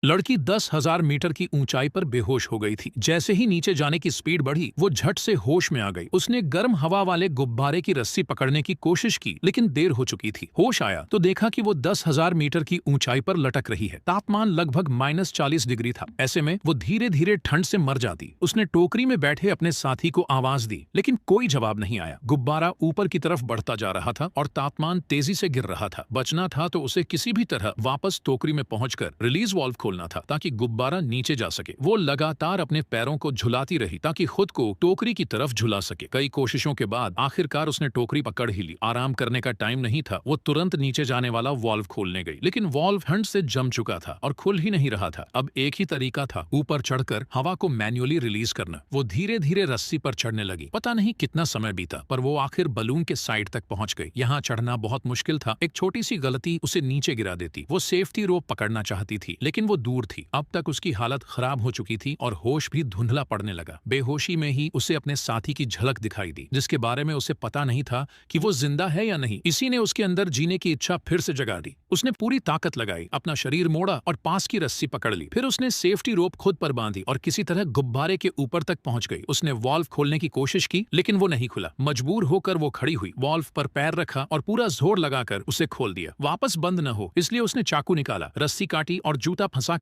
लड़की 10,000 मीटर की ऊंचाई पर बेहोश हो गई थी। जैसे ही नीचे जाने की स्पीड बढ़ी, वो झट से होश में आ गई। उसने गर्म हवा वाले गुब्बारे की रस्सी पकड़ने की कोशिश की, लेकिन देर हो चुकी थी। होश आया तो देखा कि वो 10,000 मीटर की ऊंचाई पर लटक रही है। तापमान लगभग -40 डिग्री था। ऐसे में वो धीरे धीरे ठंड से मर जाती। उसने टोकरी में बैठे अपने साथी को आवाज दी, लेकिन कोई जवाब नहीं आया। गुब्बारा ऊपर की तरफ बढ़ता जा रहा था और तापमान तेजी से गिर रहा था। बचना था तो उसे किसी भी तरह वापस टोकरी में पहुंचकर रिलीज वाल्व खोलना था, ताकि गुब्बारा नीचे जा सके। वो लगातार अपने पैरों को झुलाती रही ताकि खुद को टोकरी की तरफ झुला सके। कई कोशिशों के बाद आखिरकार उसने टोकरी पकड़ ही ली। आराम करने का टाइम नहीं था। वो तुरंत नीचे जाने वाला वाल्व खोलने गई, लेकिन वाल्व ठंड से जम चुका था और खुल ही नहीं रहा था। अब एक ही तरीका था, ऊपर चढ़कर हवा को मैन्युअली रिलीज करना। वो धीरे धीरे रस्सी पर चढ़ने लगी। पता नहीं कितना समय बीता, पर वो आखिर बलून के साइड तक पहुंच गई। यहाँ चढ़ना बहुत मुश्किल था। एक छोटी सी गलती उसे नीचे गिरा देती। वो सेफ्टी रोप पकड़ना चाहती थी, लेकिन वो दूर थी। अब तक उसकी हालत खराब हो चुकी थी और होश भी धुंधला पड़ने लगा। बेहोशी में ही उसे अपने साथी की झलक दिखाई दी, जिसके बारे में उसे पता नहीं था कि वो जिंदा है या नहीं। इसी ने उसके अंदर जीने की इच्छा फिर से जगा दी। उसने पूरी ताकत लगाई, अपना शरीर मोड़ा और पास की रस्सी पकड़ ली। फिर उसने सेफ्टी रोप खुद पर बांधी और किसी तरह गुब्बारे के ऊपर तक पहुंच गई। उसने वाल्व खोलने की कोशिश की, लेकिन वो नहीं खुला। मजबूर होकर वो खड़ी हुई, वाल्व पर पैर रखा और पूरा जोर लगाकर उसे खोल दिया। वापस बंद न हो इसलिए उसने चाकू निकाला, रस्सी काटी और जूता फंसा